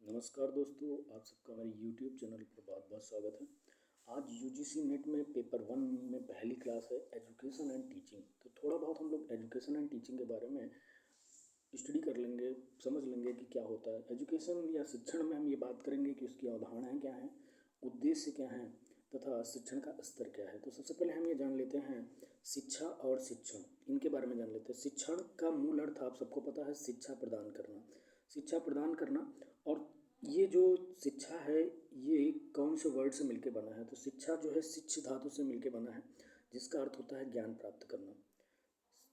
नमस्कार दोस्तों, आप सबका मेरे YouTube चैनल पर बहुत बहुत स्वागत है। आज यूजीसी नेट में पेपर 1 में पहली क्लास है एजुकेशन एंड टीचिंग। तो थोड़ा बहुत हम लोग एजुकेशन एंड टीचिंग के बारे में स्टडी कर लेंगे, समझ लेंगे कि क्या होता है एजुकेशन या शिक्षण में। हम ये बात करेंगे कि उसकी अवधारणाएँ क्या हैं, उद्देश्य क्या हैं तथा शिक्षण का स्तर क्या है। तो सबसे पहले हम ये जान लेते हैं शिक्षा और शिक्षण, इनके बारे में जान लेते हैं। शिक्षण का मूल अर्थ आप सबको पता है, शिक्षा प्रदान करना। शिक्षा प्रदान करना, और ये जो शिक्षा है ये कौन से वर्ड से मिलके बना है? तो शिक्षा जो है शिक्ष धातु से मिलके बना है, जिसका अर्थ होता है ज्ञान प्राप्त करना,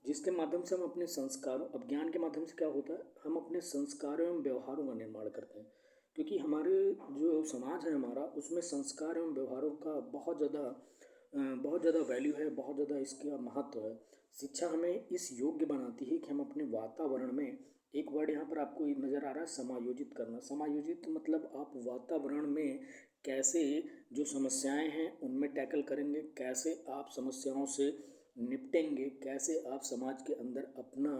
जिसके माध्यम से हम अपने संस्कारों, अब ज्ञान के माध्यम से क्या होता है, हम अपने संस्कारों एवं व्यवहारों का निर्माण करते हैं। क्योंकि हमारे जो समाज है हमारा, उसमें संस्कार एवं व्यवहारों का बहुत ज़्यादा वैल्यू है, बहुत ज़्यादा इसका महत्व है। शिक्षा हमें इस योग्य बनाती है कि हम अपने वातावरण में, एक वर्ड यहाँ पर आपको नज़र आ रहा है, समायोजित करना। समायोजित मतलब आप वातावरण में कैसे जो समस्याएं हैं उनमें टैकल करेंगे, कैसे आप समस्याओं से निपटेंगे, कैसे आप समाज के अंदर अपना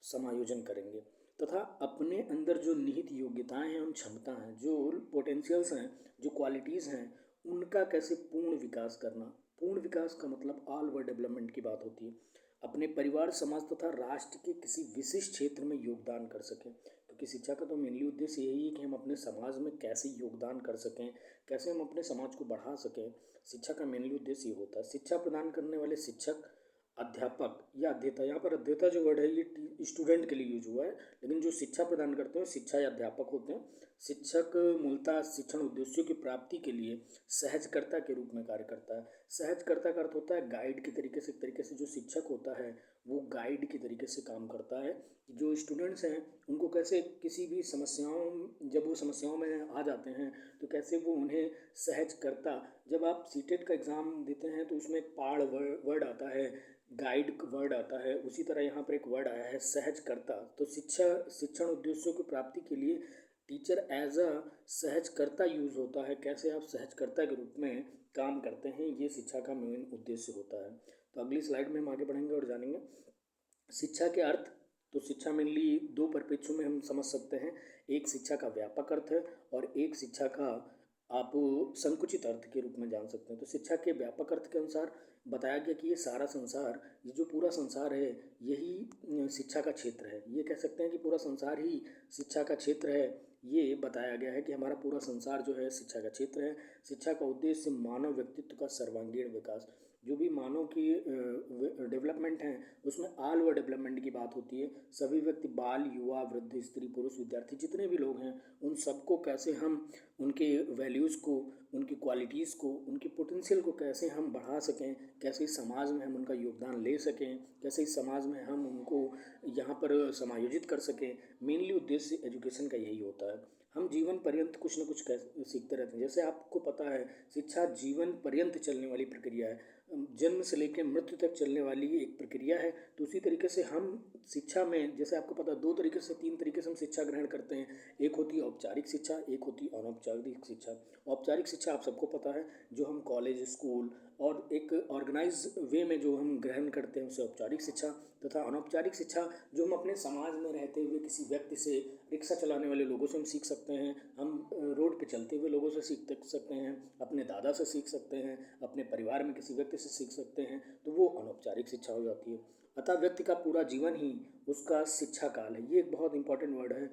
समायोजन करेंगे, तथा अपने अंदर जो निहित योग्यताएं हैं, उन क्षमता हैं, जो पोटेंशियल्स हैं, जो क्वालिटीज़ हैं, उनका कैसे पूर्ण विकास करना। पूर्ण विकास का मतलब ऑल ओवर डेवलपमेंट की बात होती है। अपने परिवार, समाज तथा राष्ट्र के किसी विशिष्ट क्षेत्र में योगदान कर सकें, क्योंकि शिक्षा का तो मेनली उद्देश्य यही है कि हम अपने समाज में कैसे योगदान कर सकें, कैसे हम अपने समाज को बढ़ा सकें। शिक्षा का मेनली उद्देश्य ये होता है। शिक्षा प्रदान करने वाले शिक्षक, अध्यापक या अध्येता, यहाँ पर अध्येता जो वर्ड है ये स्टूडेंट के लिए यूज हुआ है, लेकिन जो शिक्षा प्रदान करते हैं शिक्षा या अध्यापक होते हैं। शिक्षक मूलतः शिक्षण उद्देश्यों की प्राप्ति के लिए सहजकर्ता के रूप में कार्य करता है। सहजकर्ता का अर्थ होता है गाइड के तरीके से। एक तरीके से जो शिक्षक होता है वो गाइड के तरीके से काम करता है। जो स्टूडेंट्स हैं उनको कैसे किसी भी समस्याओं, जब वो समस्याओं में आ जाते हैं तो कैसे वो उन्हें सहज करता। जब आप सीटेट का एग्ज़ाम देते हैं तो उसमें पाड़ वर्ड आता है, गाइड वर्ड आता है, उसी तरह यहाँ पर एक वर्ड आया है सहजकर्ता। तो शिक्षण उद्देश्यों की प्राप्ति के लिए टीचर एज अ सहजकर्ता यूज़ होता है। कैसे आप सहजकर्ता के रूप में काम करते हैं, ये शिक्षा का मेन उद्देश्य होता है। तो अगली स्लाइड में हम आगे बढ़ेंगे और जानेंगे शिक्षा के अर्थ। तो शिक्षा मेनली दो परिप्रेक्ष्यों में हम समझ सकते हैं। एक शिक्षा का व्यापक अर्थ है और एक शिक्षा का आप संकुचित अर्थ के रूप में जान सकते हैं। तो शिक्षा के व्यापक अर्थ के अनुसार बताया गया कि ये सारा संसार, ये जो पूरा संसार है यही शिक्षा का क्षेत्र है। ये कह सकते हैं कि पूरा संसार ही शिक्षा का क्षेत्र है। ये बताया गया है कि हमारा पूरा संसार जो है शिक्षा का क्षेत्र है। शिक्षा का उद्देश्य मानव व्यक्तित्व का सर्वांगीण विकास। जो भी मानव की डेवलपमेंट है उसमें ऑल ओवर डेवलपमेंट की बात होती है। सभी व्यक्ति, बाल, युवा, वृद्ध, स्त्री, पुरुष, विद्यार्थी, जितने भी लोग हैं उन सबको कैसे हम उनके वैल्यूज़ को, उनकी क्वालिटीज़ को, उनकी पोटेंशियल को कैसे हम बढ़ा सकें, कैसे इस समाज में हम उनका योगदान ले सकें, कैसे इस समाज में हम उनको यहाँ पर समायोजित कर सकें। मेनली उद्देश्य एजुकेशन का यही होता है। हम जीवन पर्यंत कुछ न कुछ सीखते रहते हैं। जैसे आपको पता है शिक्षा जीवन पर्यंत चलने वाली प्रक्रिया है, जन्म से लेकर मृत्यु तक चलने वाली एक प्रक्रिया है। तो उसी तरीके से हम शिक्षा में, जैसे आपको पता है, दो तरीके से, तीन तरीके से हम शिक्षा ग्रहण करते हैं। एक होती है औपचारिक शिक्षा, एक होती है अनौपचारिक शिक्षा। औपचारिक शिक्षा आप सबको पता है, जो हम कॉलेज, स्कूल और एक ऑर्गेनाइज वे में जो हम ग्रहण करते हैं उसे औपचारिक शिक्षा। तथा अनौपचारिक शिक्षा जो हम अपने समाज में रहते हुए किसी व्यक्ति से, रिक्शा चलाने वाले लोगों से हम सीख सकते हैं, हम रोड पे चलते हुए लोगों से सीख सकते हैं, अपने दादा से सीख सकते हैं, अपने परिवार में किसी व्यक्ति से सीख सकते हैं। तो वो अनौपचारिक शिक्षा हो जाती है। अतः व्यक्ति का पूरा जीवन ही उसका शिक्षा काल है। ये एक बहुत इंपॉर्टेंट वर्ड है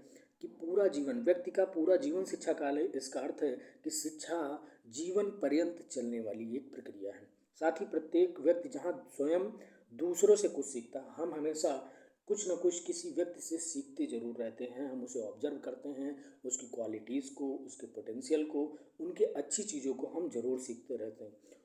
कि पूरा जीवन, व्यक्ति का पूरा जीवन शिक्षा काल है। इसका अर्थ है कि शिक्षा जीवन पर्यंत चलने वाली एक प्रक्रिया है। साथ ही प्रत्येक व्यक्ति जहाँ स्वयं दूसरों से कुछ सीखता है, हम हमेशा कुछ न कुछ किसी व्यक्ति से सीखते जरूर रहते हैं। हम उसे ऑब्जर्व करते हैं, उसकी क्वालिटीज़ को, उसके पोटेंशियल को, उनके अच्छी चीज़ों को हम जरूर सीखते रहते हैं।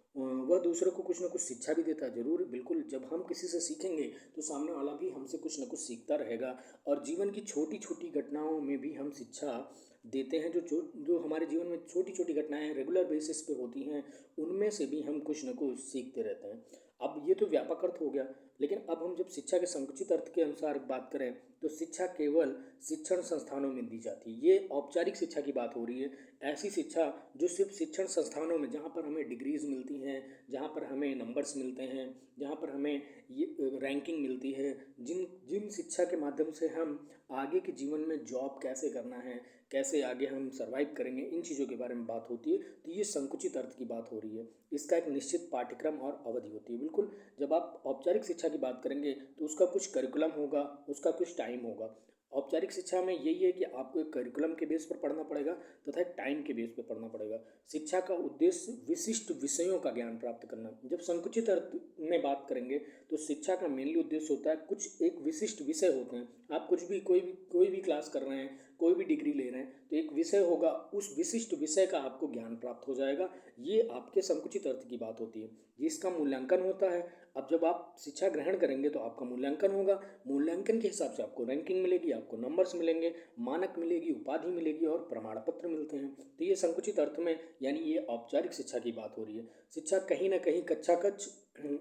वह दूसरों को कुछ न कुछ शिक्षा भी देता है, जरूर, बिल्कुल। जब हम किसी से सीखेंगे तो सामने वाला भी हमसे कुछ न कुछ सीखता रहेगा। और जीवन की छोटी छोटी घटनाओं में भी हम शिक्षा देते हैं। जो हमारे जीवन में छोटी छोटी घटनाएं रेगुलर बेसिस पे होती हैं, उनमें से भी हम कुछ न कुछ सीखते रहते हैं। अब ये तो व्यापक अर्थ हो गया, लेकिन अब हम जब शिक्षा के संकुचित अर्थ के अनुसार बात करें तो शिक्षा केवल शिक्षण संस्थानों में दी जाती है। ये औपचारिक शिक्षा की बात हो रही है। ऐसी शिक्षा जो सिर्फ शिक्षण संस्थानों में, जहाँ पर हमें डिग्रीज मिलती हैं, जहाँ पर हमें नंबर्स मिलते हैं, जहाँ पर हमें ये रैंकिंग मिलती है, जिन जिन शिक्षा के माध्यम से हम आगे के जीवन में जॉब कैसे करना है, कैसे आगे हम सर्वाइव करेंगे, इन चीज़ों के बारे में बात होती है। तो ये संकुचित अर्थ की बात हो रही है। इसका एक निश्चित पाठ्यक्रम और अवधि होती है। बिल्कुल, जब आप औपचारिक शिक्षा की बात करेंगे तो उसका कुछ करिकुलम होगा, उसका कुछ टाइम होगा। औपचारिक शिक्षा में यही है कि आपको एक करिकुलम के बेस पर पढ़ना पड़ेगा तथा एक टाइम के बेस पर पढ़ना पड़ेगा। शिक्षा का उद्देश्य विशिष्ट विषयों का ज्ञान प्राप्त करना। जब संकुचित अर्थ में बात करेंगे तो शिक्षा का मेनली उद्देश्य होता है कुछ एक विशिष्ट विषय होते हैं। आप कुछ भी कोई भी क्लास कर रहे हैं, कोई भी डिग्री ले रहे हैं, तो एक विषय होगा, उस विशिष्ट विषय का आपको ज्ञान प्राप्त हो जाएगा। ये आपके संकुचित अर्थ की बात होती है, जिसका मूल्यांकन होता है। अब जब आप शिक्षा ग्रहण करेंगे तो आपका मूल्यांकन होगा। मूल्यांकन के हिसाब से आपको रैंकिंग मिलेगी, आपको नंबर्स मिलेंगे, मानक मिलेगी, उपाधि मिलेगी और प्रमाण पत्र मिलते हैं। तो ये संकुचित अर्थ में यानी ये औपचारिक शिक्षा की बात हो रही है। शिक्षा कहीं ना कहीं कक्षा कक्ष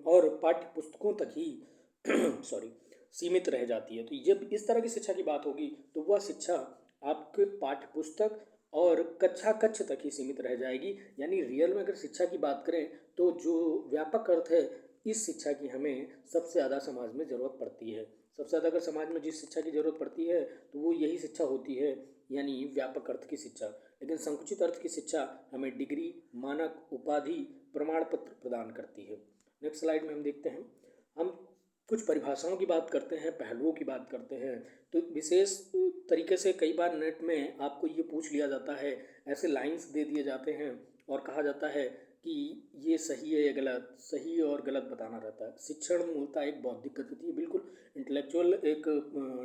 और पाठ्य पुस्तकों तक ही सॉरी सीमित रह जाती है। तो जब इस तरह की शिक्षा की बात होगी तो वह शिक्षा आपके पाठ्य पुस्तक और कक्षा कक्ष तक ही सीमित रह जाएगी। यानी रियल में अगर शिक्षा की बात करें तो जो व्यापक अर्थ है, इस शिक्षा की हमें सबसे ज़्यादा समाज में ज़रूरत पड़ती है। सबसे ज़्यादा अगर समाज में जिस शिक्षा की ज़रूरत पड़ती है तो वो यही शिक्षा होती है, यानी व्यापक अर्थ की शिक्षा। लेकिन संकुचित अर्थ की शिक्षा हमें डिग्री, मानक, उपाधि, प्रमाण पत्र प्रदान करती है। नेक्स्ट स्लाइड में हम देखते हैं, हम कुछ परिभाषाओं की बात करते हैं, पहलुओं की बात करते हैं। तो विशेष तरीके से कई बार नेट में आपको ये पूछ लिया जाता है, ऐसे लाइंस दे दिए जाते हैं और कहा जाता है कि ये सही है या गलत, सही और गलत बताना रहता है। शिक्षण मूलतः एक बौद्धिक गतिविधि है, बिल्कुल इंटेलेक्चुअल एक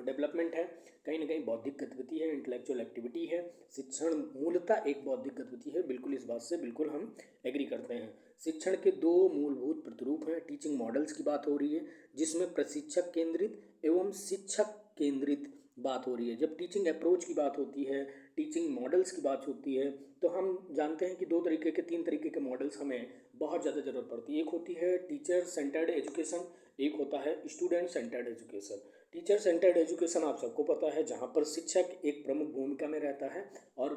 डेवलपमेंट है, कहीं ना कहीं बौद्धिक गतिविधि है, इंटेलेक्चुअल एक्टिविटी है। शिक्षण मूलतः एक बौद्धिक गतिविधि है, बिल्कुल इस बात से बिल्कुल हम एग्री करते हैं। शिक्षण के दो मूलभूत प्रतिरूप हैं। टीचिंग मॉडल्स की बात हो रही है, जिसमें प्रशिक्षक केंद्रित एवं शिक्षक केंद्रित बात हो रही है। जब टीचिंग अप्रोच की बात होती है, टीचिंग मॉडल्स की बात होती है, तो हम जानते हैं कि तीन तरीके के मॉडल्स हमें बहुत ज़्यादा ज़रूरत पड़ती है। एक होती है टीचर सेंटर्ड एजुकेशन, एक होता है student centred education. Teacher centred education आप सबको पता है, जहाँ पर शिक्षक एक प्रमुख भूमिका में रहता है और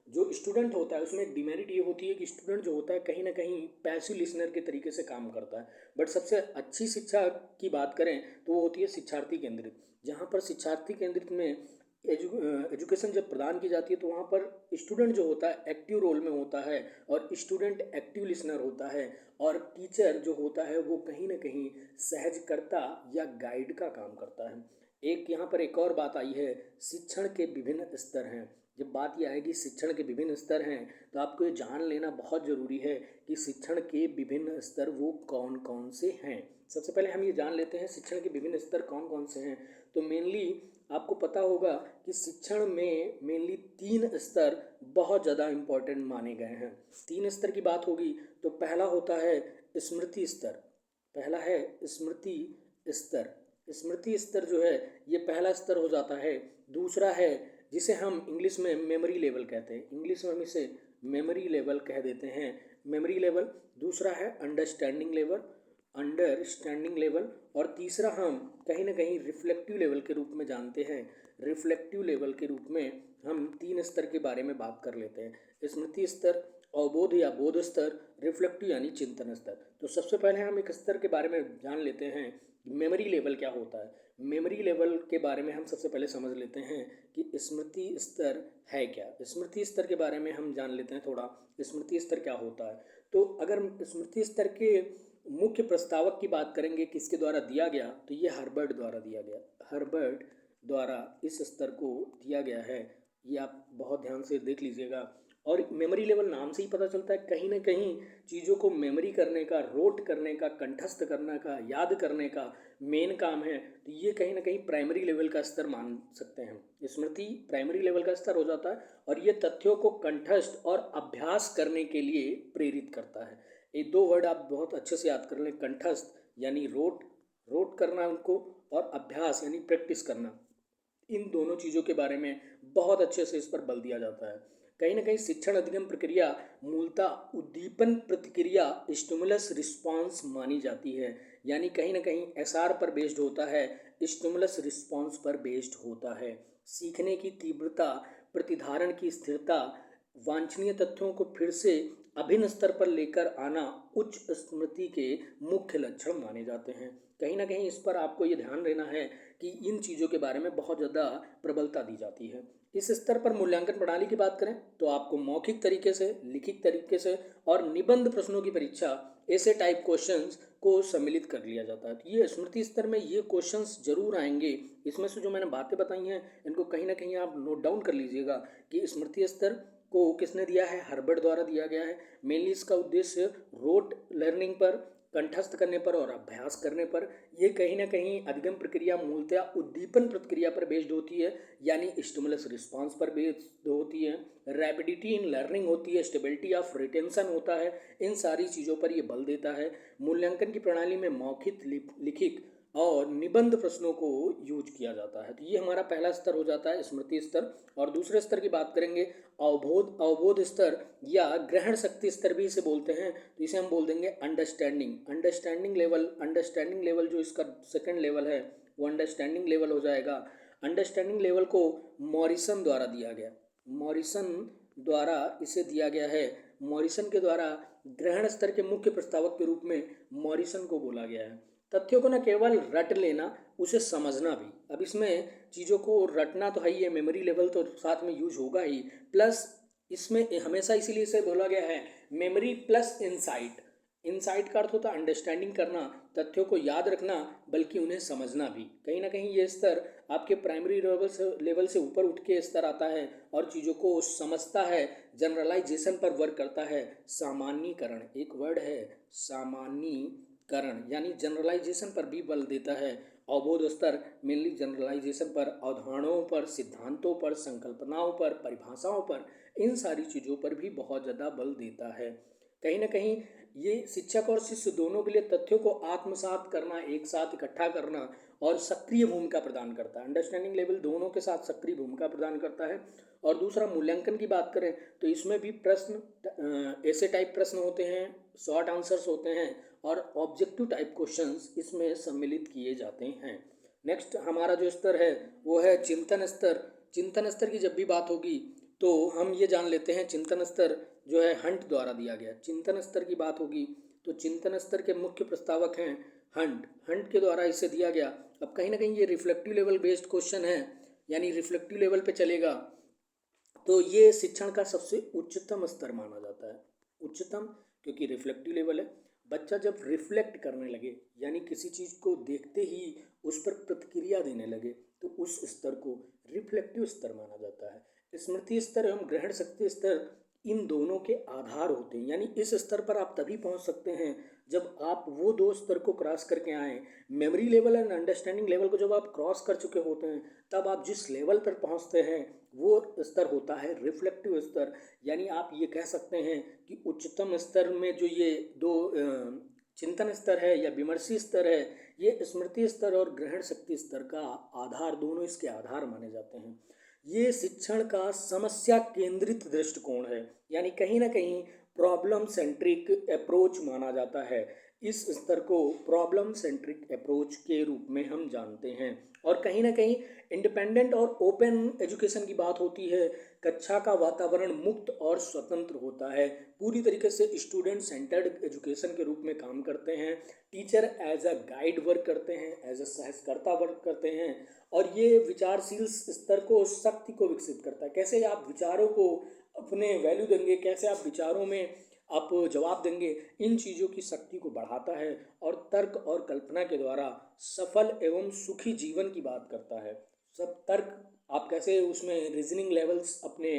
जो स्टूडेंट होता है उसमें एक डिमेरिट ये होती है कि स्टूडेंट जो होता है कहीं ना कहीं पैसिव लिसनर के तरीके से काम करता है। बट सबसे अच्छी शिक्षा की बात करें तो वो होती है शिक्षार्थी केंद्रित, जहाँ पर शिक्षार्थी केंद्रित में एजुकेशन जब प्रदान की जाती है तो वहाँ पर स्टूडेंट जो होता है एक्टिव रोल में होता है और स्टूडेंट एक्टिव लिसनर होता है और टीचर जो होता है वो कहीं ना कहीं सहजकर्ता या गाइड का काम करता है। एक यहाँ पर एक और बात आई है, शिक्षण के विभिन्न स्तर हैं। जब बात यह आएगी शिक्षण के विभिन्न स्तर हैं तो आपको ये जान लेना बहुत ज़रूरी है कि शिक्षण के विभिन्न स्तर वो कौन कौन से हैं। सबसे पहले हम ये जान लेते हैं शिक्षण के विभिन्न स्तर कौन कौन से हैं। तो मेनली आपको पता होगा कि शिक्षण में मेनली 3 स्तर बहुत ज़्यादा इम्पोर्टेंट माने गए हैं। 3 स्तर की बात होगी तो पहला होता है स्मृति स्तर। पहला है स्मृति स्तर। स्मृति स्तर जो है ये पहला स्तर हो जाता है। दूसरा है जिसे हम इंग्लिश में मेमोरी लेवल कहते हैं, इंग्लिश में हम इसे मेमोरी लेवल कह देते हैं, मेमोरी लेवल। दूसरा है अंडरस्टैंडिंग लेवल और तीसरा हम कहीं ना कहीं रिफ्लेक्टिव लेवल के रूप में जानते हैं। रिफ्लेक्टिव लेवल के रूप में हम 3 स्तर के बारे में बात कर लेते हैं, स्मृति स्तर, अवबोध या बोध स्तर, रिफ्लेक्टिव यानी चिंतन स्तर। तो सबसे पहले हम एक स्तर के बारे में जान लेते हैं, मेमोरी लेवल क्या होता है। मेमोरी लेवल के बारे में हम सबसे पहले समझ लेते हैं कि स्मृति स्तर है क्या। स्मृति स्तर के बारे में हम जान लेते हैं थोड़ा, स्मृति स्तर क्या होता है। तो अगर स्मृति स्तर के मुख्य प्रस्तावक की बात करेंगे किसके द्वारा दिया गया, तो ये हर्बर्ट द्वारा दिया गया। हर्बर्ट द्वारा इस स्तर को दिया गया है, ये आप बहुत ध्यान से देख लीजिएगा। और मेमोरी लेवल नाम से ही पता चलता है कहीं ना कहीं चीज़ों को मेमोरी करने का, रोट करने का, कंठस्थ करने का, याद करने का मेन काम है। तो ये कहीं ना कहीं प्राइमरी लेवल का स्तर मान सकते हैं। स्मृति प्राइमरी लेवल का स्तर हो जाता है और ये तथ्यों को कंठस्थ और अभ्यास करने के लिए प्रेरित करता है। ये 2 वर्ड आप बहुत अच्छे से याद कर लें, कंठस्थ यानी रोट करना उनको, और अभ्यास यानी प्रैक्टिस करना। इन दोनों चीज़ों के बारे में बहुत अच्छे से इस पर बल दिया जाता है। कहीं ना कहीं शिक्षण अधिगम प्रक्रिया मूलतः उद्दीपन प्रतिक्रिया स्टिमुलस रिस्पॉन्स मानी जाती है। यानी कहीं ना कहीं एसआर पर बेस्ड होता है, स्टिमुलस रिस्पॉन्स पर बेस्ड होता है। सीखने की तीव्रता, प्रतिधारण की स्थिरता, वांछनीय तथ्यों को फिर से अभिन्न स्तर पर लेकर आना उच्च स्मृति के मुख्य लक्षण माने जाते हैं। कहीं ना कहीं इस पर आपको ये ध्यान देना है कि इन चीज़ों के बारे में बहुत ज़्यादा प्रबलता दी जाती है। इस स्तर पर मूल्यांकन प्रणाली की बात करें तो आपको मौखिक तरीके से, लिखित तरीके से और निबंध प्रश्नों की परीक्षा ऐसे टाइप क्वेश्चंस को सम्मिलित कर लिया जाता है। तो ये स्मृति स्तर में ये क्वेश्चंस जरूर आएंगे। इसमें से जो मैंने बातें बताई हैं इनको कहीं ना कहीं आप नोट डाउन कर लीजिएगा कि स्मृति स्तर को किसने दिया है, हर्बर्ट द्वारा दिया गया है। मेनली इसका उद्देश्य रोट लर्निंग पर, कंठस्थ करने पर और अभ्यास करने पर, ये कहीं ना कहीं अधिगम प्रक्रिया मूलतः उद्दीपन प्रक्रिया पर बेस्ड होती है, यानी स्टिमुलस रिस्पांस पर बेस्ड होती है, रैपिडिटी इन लर्निंग होती है, स्टेबिलिटी ऑफ रिटेंशन होता है। इन सारी चीज़ों पर ये बल देता है। मूल्यांकन की प्रणाली में मौखिक, लिखित और निबंध प्रश्नों को यूज किया जाता है। तो ये हमारा पहला स्तर हो जाता है, स्मृति स्तर। और दूसरे स्तर की बात करेंगे अवबोध स्तर या ग्रहण शक्ति स्तर भी इसे बोलते हैं। तो इसे हम बोल देंगे अंडरस्टैंडिंग लेवल जो इसका सेकंड लेवल है वो अंडरस्टैंडिंग लेवल हो जाएगा। अंडरस्टैंडिंग लेवल को मॉरिसन द्वारा दिया गया, मॉरिसन द्वारा इसे दिया गया है। मॉरिसन के द्वारा ग्रहण स्तर के मुख्य प्रस्तावक के रूप में मॉरिसन को बोला गया है। तथ्यों को न केवल रट लेना, उसे समझना भी। अब इसमें चीज़ों को रटना तो है ही है, मेमोरी लेवल तो साथ में यूज होगा ही, प्लस इसमें हमेशा इसीलिए इसे बोला गया है मेमोरी प्लस इंसाइट। इंसाइट का अर्थ होता है अंडरस्टैंडिंग करना, तथ्यों को याद रखना, बल्कि उन्हें समझना भी। कहीं ना कहीं ये स्तर आपके प्राइमरी लेवल से ऊपर उठ के स्तर आता है और चीज़ों को समझता है, जनरलाइजेशन पर वर्क करता है। सामान्यीकरण एक वर्ड है, सामान्यीकरण यानी जनरलाइजेशन पर भी बल देता है। अवबोध स्तर मेनली जनरलाइजेशन पर, अवधारणाओं पर, सिद्धांतों पर, संकल्पनाओं पर, परिभाषाओं पर, इन सारी चीज़ों पर भी बहुत ज़्यादा बल देता है। कहीं ना कहीं ये शिक्षक और शिष्य दोनों के लिए तथ्यों को आत्मसात करना, एक साथ इकट्ठा करना और सक्रिय भूमिका प्रदान करता है। अंडरस्टैंडिंग लेवल दोनों के साथ सक्रिय भूमिका प्रदान करता है। और दूसरा मूल्यांकन की बात करें तो इसमें भी प्रश्न ऐसे टाइप प्रश्न होते हैं, शॉर्ट आंसर्स होते हैं और ऑब्जेक्टिव टाइप क्वेश्चंस इसमें सम्मिलित किए जाते हैं। नेक्स्ट हमारा जो स्तर है वो है चिंतन स्तर। चिंतन स्तर की जब भी बात होगी तो हम ये जान लेते हैं चिंतन स्तर जो है हंट द्वारा दिया गया। चिंतन स्तर की बात होगी तो चिंतन स्तर के मुख्य प्रस्तावक हैं हंट के द्वारा इसे दिया गया। अब कहीं ना कहीं ये रिफ्लेक्टिव लेवल बेस्ड क्वेश्चन है, यानी रिफ्लेक्टिव लेवल पे चलेगा। तो ये शिक्षण का सबसे उच्चतम स्तर माना जाता है। उच्चतम क्योंकि रिफ्लेक्टिव लेवल है। बच्चा जब रिफ्लेक्ट करने लगे, यानी किसी चीज़ को देखते ही उस पर प्रतिक्रिया देने लगे, तो उस स्तर को रिफ्लेक्टिव स्तर माना जाता है। स्मृति स्तर एवं ग्रहण शक्ति स्तर इन दोनों के आधार होते हैं, यानी इस स्तर पर आप तभी पहुंच सकते हैं जब आप वो दो स्तर को क्रॉस करके आए। Memory level and understanding level को जब आप क्रॉस कर चुके होते हैं तब आप जिस लेवल पर पहुंचते हैं वो स्तर होता है रिफ्लेक्टिव स्तर। यानी आप ये कह सकते हैं कि उच्चतम स्तर में जो ये दो चिंतन स्तर है या विमर्शी स्तर है, ये स्मृति स्तर और ग्रहण शक्ति स्तर का आधार, दोनों इसके आधार माने जाते हैं। ये शिक्षण का समस्या केंद्रित दृष्टिकोण है, यानी कहीं ना कहीं प्रॉब्लम सेंट्रिक अप्रोच माना जाता है। इस स्तर को प्रॉब्लम सेंट्रिक अप्रोच के रूप में हम जानते हैं। और कहीं ना कहीं इंडिपेंडेंट और ओपन एजुकेशन की बात होती है। कक्षा का वातावरण मुक्त और स्वतंत्र होता है, पूरी तरीके से स्टूडेंट सेंटर्ड एजुकेशन के रूप में काम करते हैं। Teacher as a guide work करते हैं, एज अ सहस्कर्ता वर्क करते हैं। और ये विचारशील स्तर को, शक्ति को विकसित करता है। कैसे आप विचारों को अपने वैल्यू देंगे, कैसे आप विचारों में आप जवाब देंगे, इन चीज़ों की शक्ति को बढ़ाता है। और तर्क और कल्पना के द्वारा सफल एवं सुखी जीवन की बात करता है। सब तर्क आप कैसे उसमें रीजनिंग लेवल्स अपने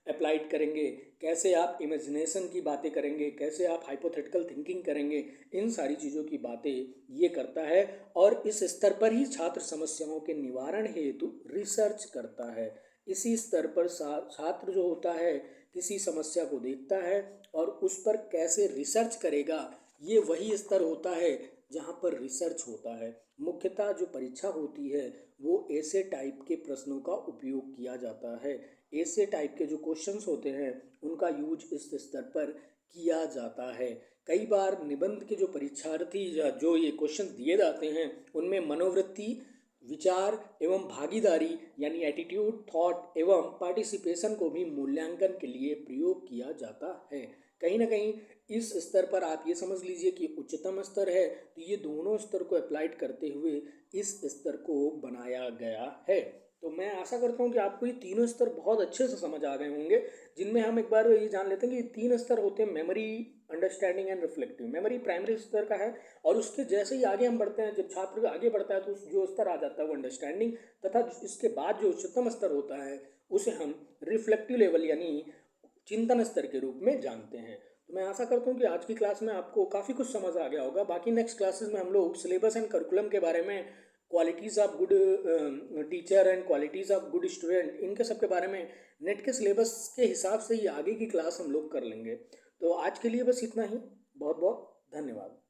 अप्लाइड करेंगे, कैसे आप इमेजिनेशन की बातें करेंगे, कैसे आप हाइपोथेटिकल थिंकिंग करेंगे, इन सारी चीज़ों की बातें ये करता है। और इस स्तर पर ही छात्र समस्याओं के निवारण हेतु रिसर्च करता है। इसी स्तर पर छात्र जो होता है किसी समस्या को देखता है और उस पर कैसे रिसर्च करेगा, ये वही स्तर होता है जहाँ पर रिसर्च होता है। मुख्यतः जो परीक्षा होती है वो ऐसे टाइप के प्रश्नों का उपयोग किया जाता है। ऐसे टाइप के जो क्वेश्चंस होते हैं उनका यूज इस स्तर पर किया जाता है। कई बार निबंध के जो परीक्षार्थी या जो ये क्वेश्चन दिए जाते हैं उनमें मनोवृत्ति, विचार एवं भागीदारी यानी एटीट्यूड, थॉट एवं पार्टिसिपेशन को भी मूल्यांकन के लिए प्रयोग किया जाता है। कहीं ना कहीं इस स्तर पर आप ये समझ लीजिए कि उच्चतम स्तर है, तो ये दोनों स्तर को अप्लाइड करते हुए इस स्तर को बनाया गया है। तो मैं आशा करता हूँ कि आपको ये तीनों स्तर बहुत अच्छे से समझ आ गए होंगे, जिनमें हम एक बार ये जान लेते हैं कि ये तीन स्तर होते हैं: memory, understanding and reflective. Memory primary स्तर का है, और उसके जैसे ही आगे हम बढ़ते हैं, जब छात्र आगे बढ़ता है तो जो स्तर आ जाता है वो अंडरस्टैंडिंग, तथा इसके बाद जो उच्चतम स्तर होता है उसे हम रिफ्लेक्टिव लेवल यानी चिंतन स्तर के रूप में जानते हैं। तो मैं आशा करता हूँ कि आज की क्लास में आपको काफ़ी कुछ समझ आ गया होगा। बाकी नेक्स्ट क्लासेस में हम लोग सिलेबस एंड करिकुलम के बारे में, qualities of good teacher and qualities of good student, इनके सब के बारे में नेट के सिलेबस के हिसाब से ही आगे की क्लास हम लोग कर लेंगे। तो आज के लिए बस इतना ही। बहुत बहुत धन्यवाद।